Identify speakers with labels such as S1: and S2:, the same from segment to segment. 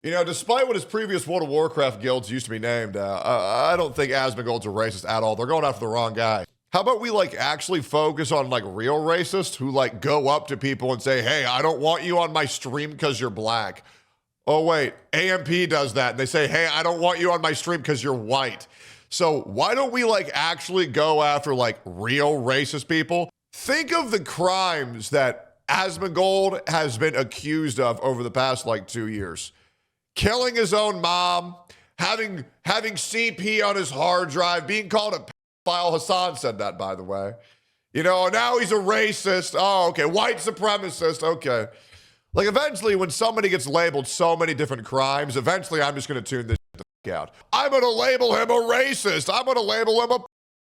S1: You know, despite what his previous World of Warcraft guilds used to be named, I don't think Asmongold's a racist at all. They're going after the wrong guy. How about we, like, actually focus on, like, real racists who, like, go up to people and say, hey, I don't want you on my stream because you're black. Oh, wait, AMP does that. And they say, hey, I don't want you on my stream because you're white. So why don't we, like, actually go after, like, real racist people? Think of the crimes that Asmongold has been accused of over the past, like, 2 years. Killing his own mom, having CP on his hard drive, being called a pedophile. Hassan said that, by the way. You know, now he's a racist. Oh, okay. White supremacist. Okay. Like, eventually, when somebody gets labeled so many different crimes, eventually I'm just going to tune this shit the fuck out. I'm going to label him a racist. I'm going to label him a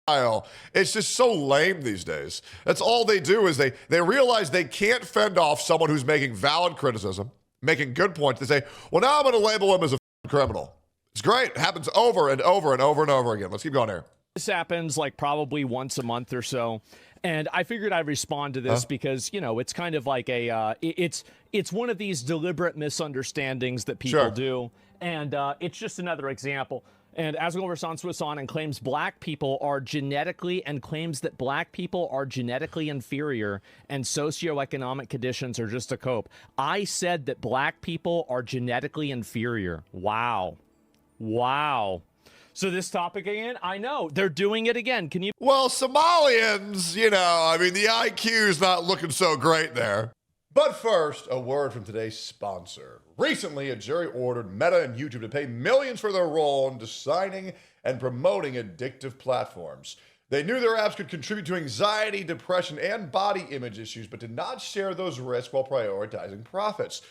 S1: pedophile. It's just so lame these days. That's all they do is they realize they can't fend off someone who's making valid criticism, making good points. They say, well, now I'm going to label him as a criminal. It's great. It happens over and over and over and over again. Let's keep going here.
S2: This happens like probably once a month or so. And I figured I'd respond to this because, you know, it's kind of like a, it's one of these deliberate misunderstandings that people do. And it's just another example. And Asmongold responds to us on and claims black people are genetically and claims that black people are genetically inferior and socioeconomic conditions are just a cope. I said that black people are genetically inferior. Wow. Wow. So this topic again, I know they're doing it again. Can you?
S1: Well, Somalians, you know, I mean, the IQ's not looking so great there. But first, a word from today's sponsor. Recently, a jury ordered Meta and YouTube to pay millions for their role in designing and promoting addictive platforms. They knew their apps could contribute to anxiety, depression, and body image issues, but did not share those risks while prioritizing profits.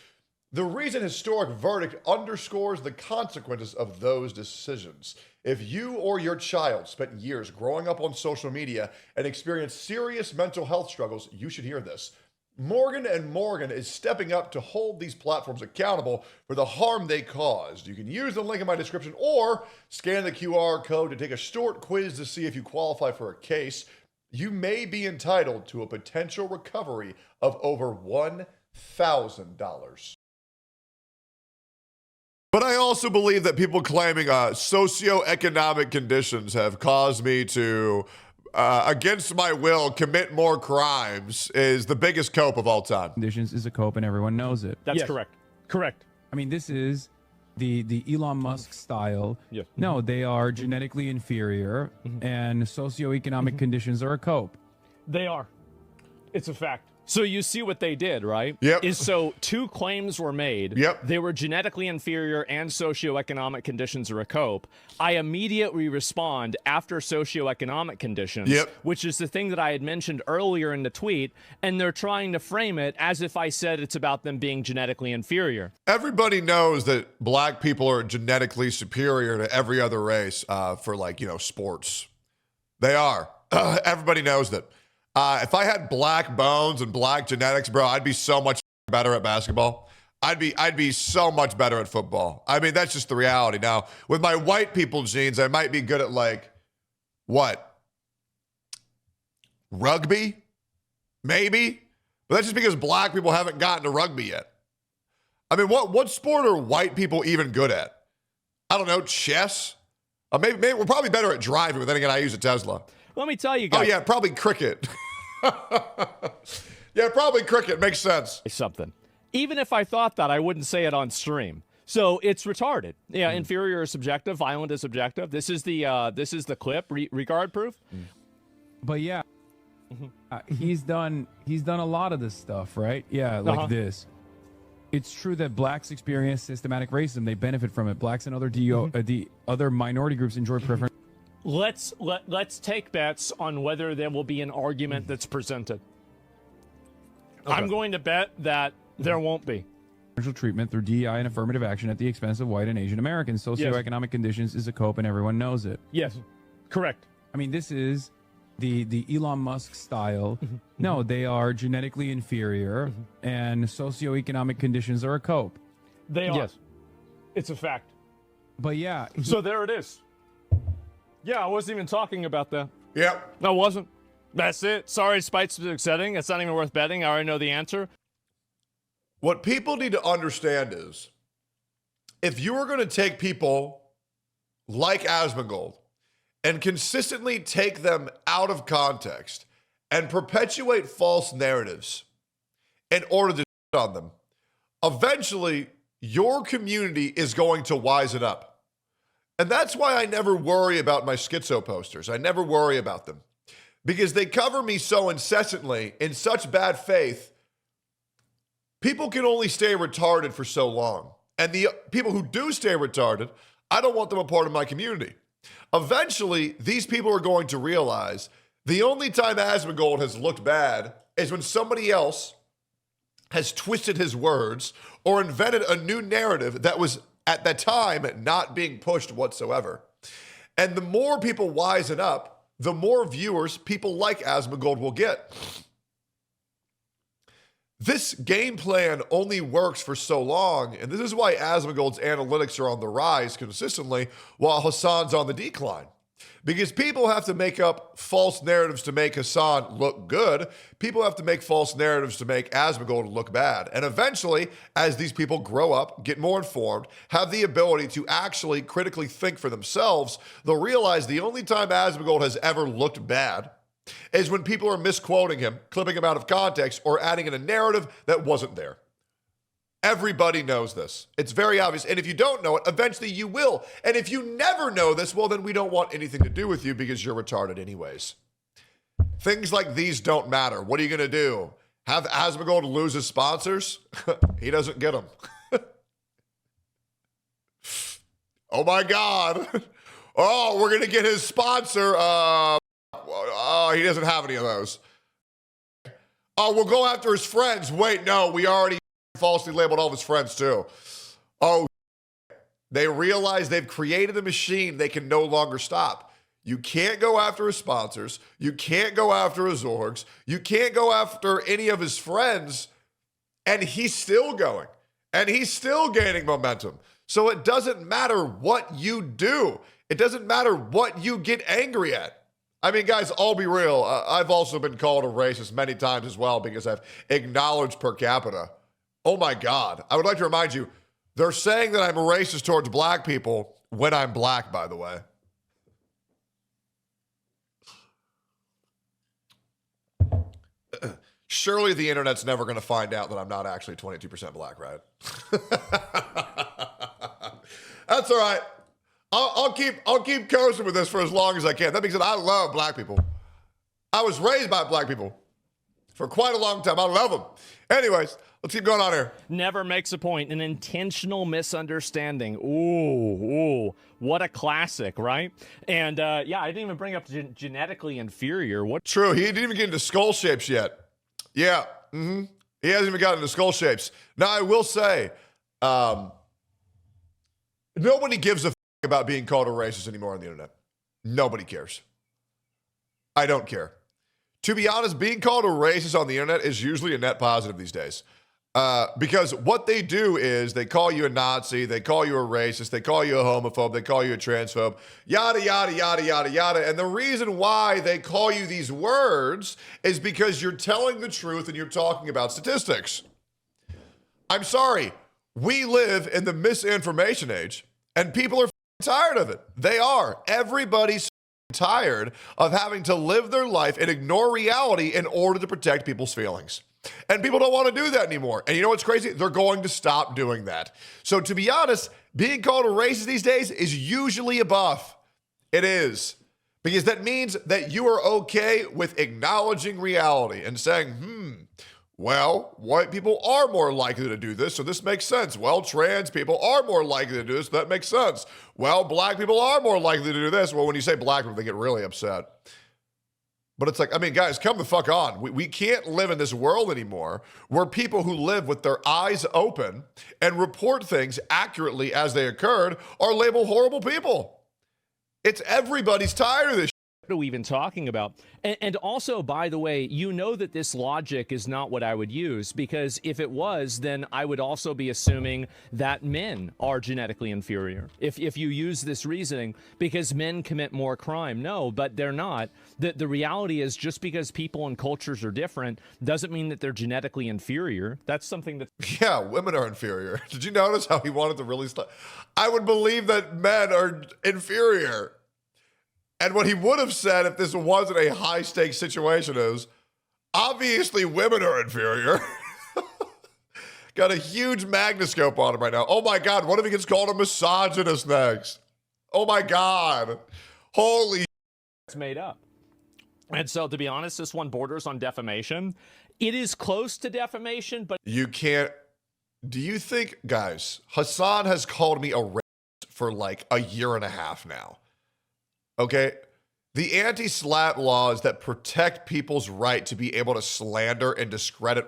S1: The recent historic verdict underscores the consequences of those decisions. If you or your child spent years growing up on social media and experienced serious mental health struggles, you should hear this. Morgan & Morgan is stepping up to hold these platforms accountable for the harm they caused. You can use the link in my description or scan the QR code to take a short quiz to see if you qualify for a case. You may be entitled to a potential recovery of over $1,000. But I also believe that people claiming socioeconomic conditions have caused me to, against my will, commit more crimes is the biggest cope of all time.
S3: Conditions is a cope and everyone knows it.
S2: That's correct. Correct.
S3: I mean, this is the Elon Musk style.
S2: Yes.
S3: No, they are genetically inferior and socioeconomic conditions are a cope.
S2: They are. It's a fact. So you see what they did, right?
S1: Yep.
S2: Is so two claims were made.
S1: Yep.
S2: They were genetically inferior and socioeconomic conditions are a cope. I immediately respond after socioeconomic conditions, which is the thing that I had mentioned earlier in the tweet, and they're trying to frame it as if I said it's about them being genetically inferior.
S1: Everybody knows that black people are genetically superior to every other race for, like, you know, sports. They are. Everybody knows that. If I had black bones and black genetics, bro, I'd be so much better at basketball. I'd be so much better at football. I mean, that's just the reality. Now, with my white people genes, I might be good at, like, what? Rugby? Maybe? But that's just because black people haven't gotten to rugby yet. I mean, what sport are white people even good at? I don't know, chess? Maybe we're probably better at driving, but then again, I use a Tesla.
S2: Let me tell you guys.
S1: Oh, yeah, probably cricket. Yeah, probably cricket. Makes sense.
S2: Something. Even if I thought that, I wouldn't say it on stream. So it's retarded. Yeah, inferior is subjective, violent is subjective. This is the clip. Regard proof.
S3: But yeah, he's done a lot of this stuff, right? Yeah, like this. It's true that blacks experience systematic racism. They benefit from it. Blacks and other the other minority groups enjoy preference.
S2: Let's take bets on whether there will be an argument that's presented. Okay. I'm going to bet that there won't be.
S3: Treatment through DEI and affirmative action at the expense of white and Asian Americans. Socioeconomic conditions is a cope and everyone knows it.
S2: Yes, correct.
S3: I mean, this is the Elon Musk style. No, they are genetically inferior and socioeconomic conditions are a cope.
S2: They are. Yes. It's a fact.
S3: But yeah.
S2: So there it is. Yeah, I wasn't even talking about that.
S1: Yep.
S2: No, I wasn't. That's it. Sorry, spite specific setting. It's not even worth betting. I already know the answer.
S1: What people need to understand is if you are going to take people like Asmongold and consistently take them out of context and perpetuate false narratives in order to shit on them, eventually your community is going to wisen up. And that's why I never worry about my schizo posters. I never worry about them because they cover me so incessantly in such bad faith. People can only stay retarded for so long. And the people who do stay retarded, I don't want them a part of my community. Eventually, these people are going to realize the only time Asmongold has looked bad is when somebody else has twisted his words or invented a new narrative that was at that time not being pushed whatsoever. And the more people wisen up, the more viewers people like Asmongold will get. This game plan only works for so long, and this is why Asmongold's analytics are on the rise consistently while Hassan's on the decline. Because people have to make up false narratives to make Hassan look good. People have to make false narratives to make Asmongold look bad. And eventually, as these people grow up, get more informed, have the ability to actually critically think for themselves, they'll realize the only time Asmongold has ever looked bad is when people are misquoting him, clipping him out of context, or adding in a narrative that wasn't there. Everybody knows this. It's very obvious. And if you don't know it, eventually you will. And if you never know this, well, then we don't want anything to do with you because you're retarded anyways. Things like these don't matter. What are you going to do? Have Asmongold lose his sponsors? He doesn't get them. Oh my God. Oh, we're going to get his sponsor. He doesn't have any of those. Oh, we'll go after his friends. Wait, no, we already falsely labeled all of his friends too. Oh, they realize they've created a machine they can no longer stop. You can't go after his sponsors. You can't go after his orgs. You can't go after any of his friends. And he's still going. And he's still gaining momentum. So it doesn't matter what you do. It doesn't matter what you get angry at. I mean, guys, I'll be real. I've also been called a racist many times as well because I've acknowledged per capita. Oh my God. I would like to remind you, they're saying that I'm a racist towards black people when I'm black, by the way. Surely the internet's never going to find out that I'm not actually 22% black, right? That's all right. I'll keep coasting with this for as long as I can. That being said, I love black people. I was raised by black people for quite a long time. I love them. Anyways, let's keep going on here.
S2: Never makes a point. An intentional misunderstanding. Ooh, what a classic, right? And yeah, I didn't even bring up genetically inferior. What?
S1: True. He didn't even get into skull shapes yet. Yeah. Mm-hmm. He hasn't even gotten into skull shapes. Now, I will say, nobody gives a about being called a racist anymore on the internet. Nobody cares. I don't care. To be honest, being called a racist on the internet is usually a net positive these days. Because what they do is they call you a Nazi, they call you a racist, they call you a homophobe, they call you a transphobe, yada, yada, yada, yada, yada. And the reason why they call you these words is because you're telling the truth and you're talking about statistics. I'm sorry. We live in the misinformation age and people are tired of it. They are. Everybody's tired of having to live their life and ignore reality in order to protect people's feelings. And people don't want to do that anymore. And you know what's crazy? They're going to stop doing that. So to be honest, being called a racist these days is usually a buff. It is. Because that means that you are okay with acknowledging reality and saying, well, white people are more likely to do this, so this makes sense. Well, trans people are more likely to do this, so that makes sense. Well, black people are more likely to do this. Well, when you say black people, they get really upset. But it's like, I mean, guys, come the fuck on. We can't live in this world anymore where people who live with their eyes open and report things accurately as they occurred are labeled horrible people. It's everybody's tired of this.
S2: What are we even talking about? And also, by the way, you know that this logic is not what I would use, because if it was, then I would also be assuming that men are genetically inferior. If you use this reasoning, because men commit more crime. No, but they're not. The reality is, just because people and cultures are different doesn't mean that they're genetically inferior. That's something that...
S1: Yeah, women are inferior. Did you notice how he wanted to really I would believe that men are inferior. And what he would have said if this wasn't a high-stakes situation is, obviously women are inferior. Got a huge magnascope on him right now. Oh my God, what if he gets called a misogynist next? Oh my God. Holy...
S2: It's made up. And so, to be honest, this one borders on defamation. It is close to defamation, but...
S1: You can't... Do you think, guys, Hassan has called me a racist for like a year and a half now. Okay, the anti-slap laws that protect people's right to be able to slander and discredit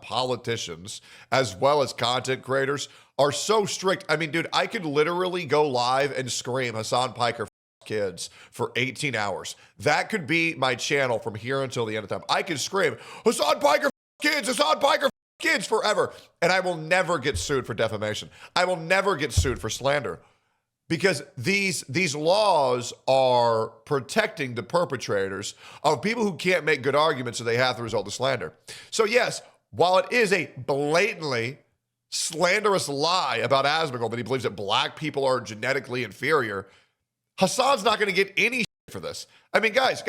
S1: politicians as well as content creators are so strict. I mean, dude, I could literally go live and scream Hassan Piker kids for 18 hours. That could be my channel from here until the end of time. I could scream Hassan Piker kids, Hassan Piker kids forever, and I will never get sued for defamation. I will never get sued for slander. Because these laws are protecting the perpetrators of people who can't make good arguments, so they have to resort to slander. So yes, while it is a blatantly slanderous lie about Asmongold that he believes that black people are genetically inferior, Hassan's not going to get any shit for this. I mean, guys,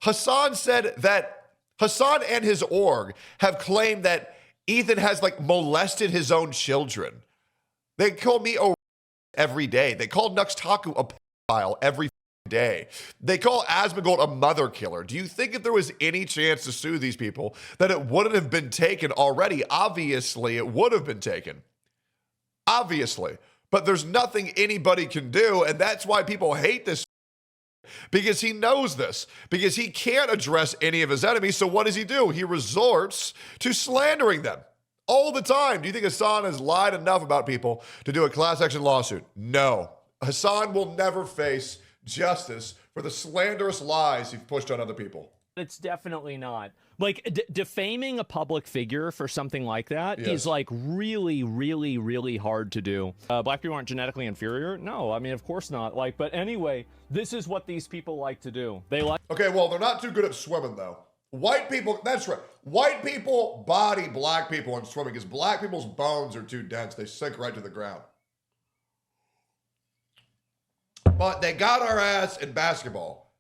S1: Hassan said that Hassan and his org have claimed that Ethan has like molested his own children. They call me a every day. They call Nux Taku a pedophile every day. They call Asmongold a mother killer. Do you think if there was any chance to sue these people that it wouldn't have been taken already? Obviously, it would have been taken. Obviously. But there's nothing anybody can do, and that's why people hate this, because he knows this, because he can't address any of his enemies. So what does he do? He resorts to slandering them. All the time. Do you think Hassan has lied enough about people to do a class action lawsuit? No. Hassan will never face justice for the slanderous lies he's pushed on other people.
S2: It's definitely not. Like, defaming a public figure for something like that is, like, really, really, really hard to do. Black people aren't genetically inferior? No, I mean, of course not. Like, but anyway, this is what these people like to do. They like...
S1: Okay, well, they're not too good at swimming, though. White people, that's right. White people body black people in swimming because black people's bones are too dense. They sink right to the ground. But they got our ass in basketball.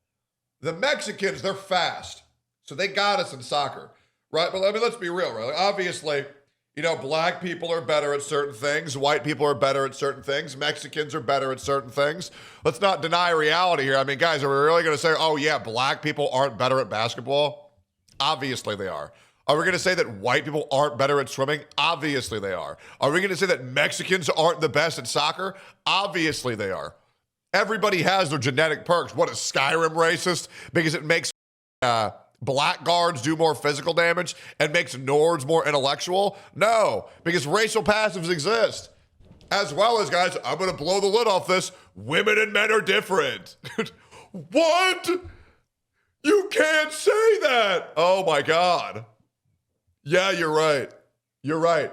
S1: The Mexicans, they're fast. So they got us in soccer, right? But I mean, let's be real, right? Obviously, you know, black people are better at certain things. White people are better at certain things. Mexicans are better at certain things. Let's not deny reality here. I mean, guys, are we really going to say, oh yeah, black people aren't better at basketball? Obviously they are. Are we going to say that white people aren't better at swimming? Obviously they are. Are we going to say that Mexicans aren't the best at soccer? Obviously they are. Everybody has their genetic perks. What is Skyrim racist? Because it makes blackguards do more physical damage and makes Nords more intellectual? No, because racial passives exist. As well as, guys, I'm going to blow the lid off this. Women and men are different. What? You can't say that. Oh my God. Yeah, you're right. You're right.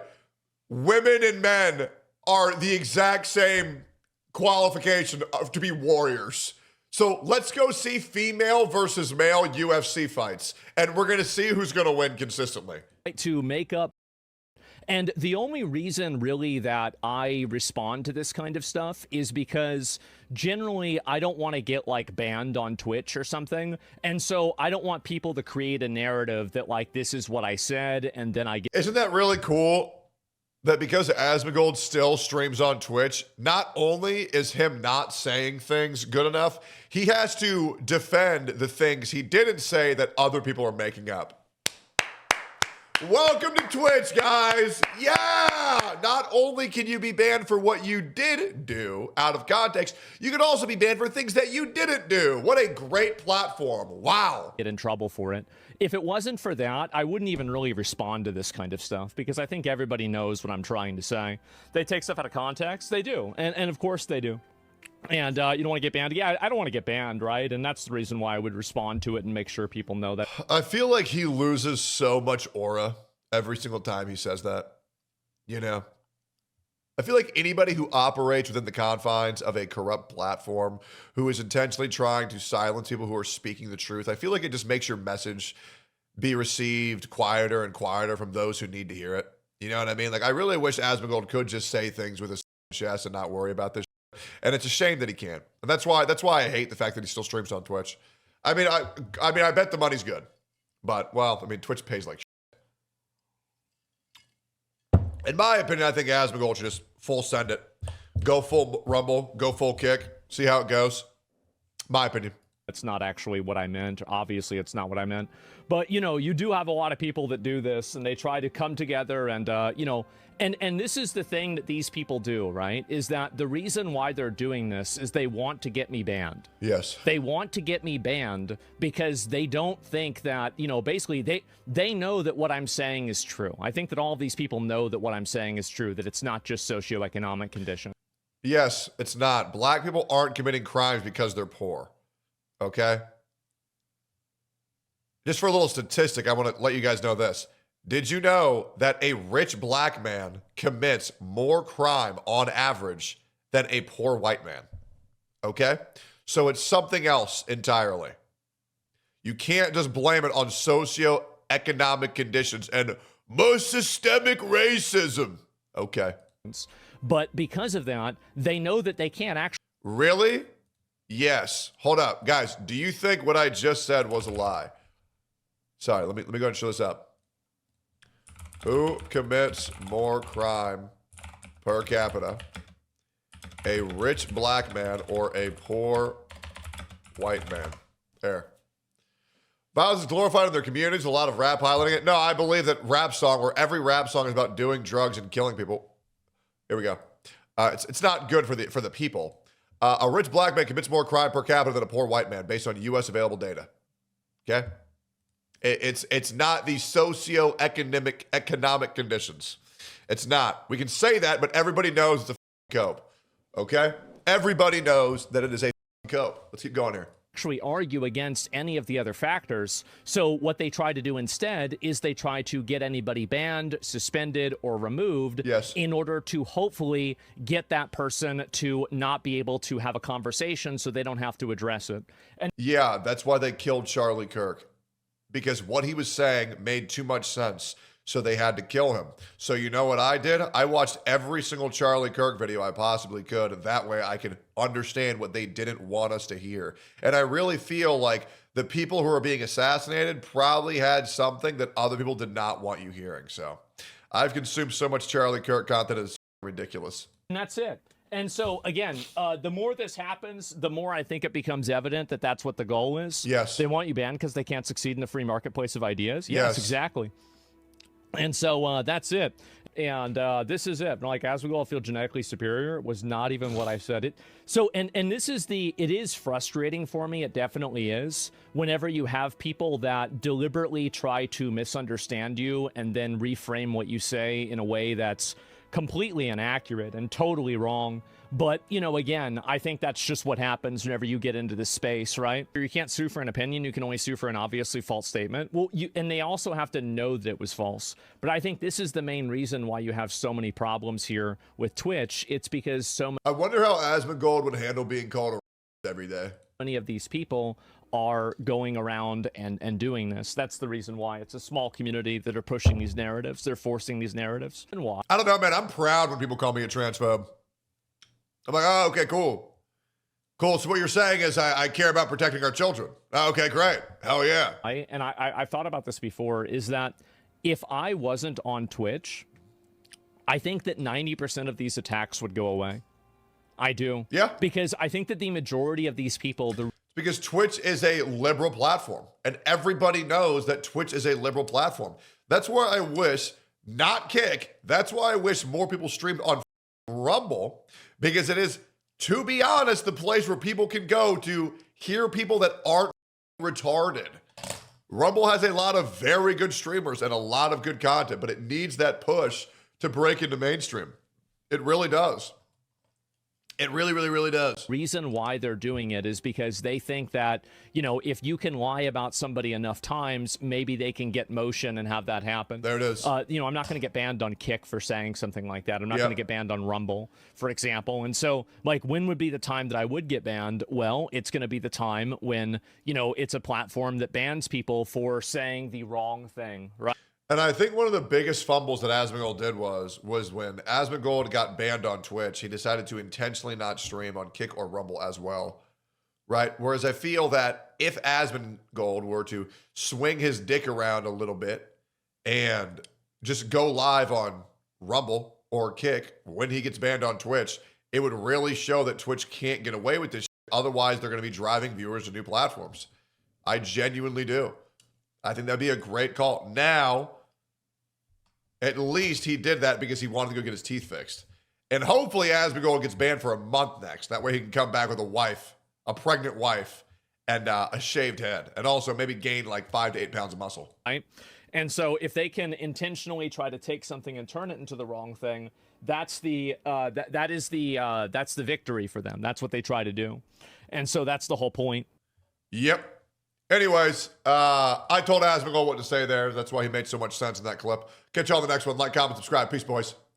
S1: Women and men are the exact same qualification to be warriors. So let's go see female versus male UFC fights, and we're going to see who's going to win consistently.
S2: To make up. And the only reason really that I respond to this kind of stuff is because generally I don't want to get like banned on Twitch or something. And so I don't want people to create a narrative that like, this is what I said. And then I get...
S1: Isn't that really cool that because Asmongold still streams on Twitch, not only is him not saying things good enough, he has to defend the things he didn't say that other people are making up. Welcome to Twitch, guys. Yeah! Not only can you be banned for what you did do out of context, you can also be banned for things that you didn't do. What a great platform. Wow.
S2: Get in trouble for it. If it wasn't for that, I wouldn't even really respond to this kind of stuff because I think everybody knows what I'm trying to say. They take stuff out of context. They do. And of course they do. And you don't want to get banned. Yeah, I don't want to get banned, right? And that's the reason why I would respond to it and make sure people know that.
S1: I feel like he loses so much aura every single time he says that. You know? I feel like anybody who operates within the confines of a corrupt platform, who is intentionally trying to silence people who are speaking the truth, I feel like it just makes your message be received quieter and quieter from those who need to hear it. You know what I mean? Like, I really wish Asmongold could just say things with his chest and not worry about this shit. And it's a shame that he can't. And that's why I hate the fact that he still streams on Twitch. I mean, I bet the money's good. But, well, I mean, Twitch pays like shit. In my opinion, I think Asmongold should just full send it. Go full Rumble, go full kick, see how it goes. My opinion.
S2: It's not actually what I meant. Obviously, it's not what I meant. But, you know, you do have a lot of people that do this, and they try to come together and, you know, and this is the thing that these people do, right? Is that the reason why they're doing this is they want to get me banned.
S1: Yes.
S2: They want to get me banned because they don't think that, you know, basically they know that what I'm saying is true. I think that all of these people know that what I'm saying is true, that it's not just socioeconomic conditions.
S1: Yes, it's not. Black people aren't committing crimes because they're poor. Okay? Just for a little statistic, I want to let you guys know this. Did you know that a rich black man commits more crime on average than a poor white man? Okay? So it's something else entirely. You can't just blame it on socioeconomic conditions and more systemic racism. Okay.
S2: But because of that, they know that they can't actually.
S1: Really? Yes. Hold up. Guys, do you think what I just said was a lie? Sorry, let me go ahead and show this up. Who commits more crime per capita? A rich black man or a poor white man? There. Violence is glorified in their communities, a lot of rap highlighting it. No, I believe that rap song, where every rap song is about doing drugs and killing people. Here we go. It's not good for the people. A rich black man commits more crime per capita than a poor white man based on U.S. available data. Okay? It's not the economic conditions. It's not. We can say that, but everybody knows it's a cope. Okay? Everybody knows that it is a cope. Let's keep going here.
S2: Actually argue against any of the other factors. So what they try to do instead is they try to get anybody banned, suspended, or removed in order to hopefully get that person to not be able to have a conversation so they don't have to address it. And
S1: yeah, that's why they killed Charlie Kirk. Because what he was saying made too much sense, so they had to kill him. So you know what I did? I watched every single Charlie Kirk video I possibly could, and that way I could understand what they didn't want us to hear. And I really feel like the people who are being assassinated probably had something that other people did not want you hearing. So I've consumed so much Charlie Kirk content, it's ridiculous.
S2: And that's it. And so, again, the more this happens, the more I think it becomes evident that that's what the goal is.
S1: Yes.
S2: They want you banned because they can't succeed in the free marketplace of ideas. Yes, exactly. And so that's it. And this is it. Like, as we all feel genetically superior was not even what I said. It. So, and this is it is frustrating for me. It definitely is. Whenever you have people that deliberately try to misunderstand you and then reframe what you say in a way that's completely inaccurate and totally wrong. But, you know, again, I think that's just what happens whenever you get into this space, right? You can't sue for an opinion. You can only sue for an obviously false statement. Well, and they also have to know that it was false. But I think this is the main reason why you have so many problems here with Twitch. It's because I
S1: wonder how Asmongold would handle being called a every day.
S2: Many of these people are going around and doing this. That's the reason why. It's a small community that are pushing these narratives. They're forcing these narratives. And why?
S1: I don't know, man. I'm proud when people call me a transphobe. I'm like, oh, okay, cool. Cool. So what you're saying is I care about protecting our children. Oh, okay, great. Hell yeah.
S2: I've thought about this before, is that if I wasn't on Twitch, I think that 90% of these attacks would go away. I do.
S1: Yeah.
S2: Because I think that the majority of these people...
S1: Because Twitch is a liberal platform, and everybody knows that Twitch is a liberal platform. That's why I wish, not Kick, that's why I wish more people streamed on Rumble, because it is, to be honest, the place where people can go to hear people that aren't retarded. Rumble has a lot of very good streamers and a lot of good content, but it needs that push to break into mainstream. It really does. It really, really, really does.
S2: Reason why they're doing it is because they think that, you know, if you can lie about somebody enough times, maybe they can get motion and have that happen.
S1: There it is.
S2: You know, I'm not going to get banned on Kick for saying something like that. I'm not going to get banned on Rumble, for example. And so, like, when would be the time that I would get banned? Well, it's going to be the time when, you know, it's a platform that bans people for saying the wrong thing, right?
S1: And I think one of the biggest fumbles that Asmongold did was when Asmongold got banned on Twitch, he decided to intentionally not stream on Kick or Rumble as well, right? Whereas I feel that if Asmongold were to swing his dick around a little bit and just go live on Rumble or Kick when he gets banned on Twitch, it would really show that Twitch can't get away with this shit. Otherwise, they're going to be driving viewers to new platforms. I genuinely do. I think that'd be a great call. Now, at least he did that because he wanted to go get his teeth fixed. And hopefully Asmongold gets banned for a month next. That way he can come back with a wife, a pregnant wife, and a shaved head. And also maybe gain like 5 to 8 pounds of muscle.
S2: Right. And so if they can intentionally try to take something and turn it into the wrong thing, that's the that's the victory for them. That's what they try to do. And so that's the whole point.
S1: Yep. Anyways, I told Asmongold what to say there. That's why he made so much sense in that clip. Catch y'all on the next one. Like, comment, subscribe. Peace, boys.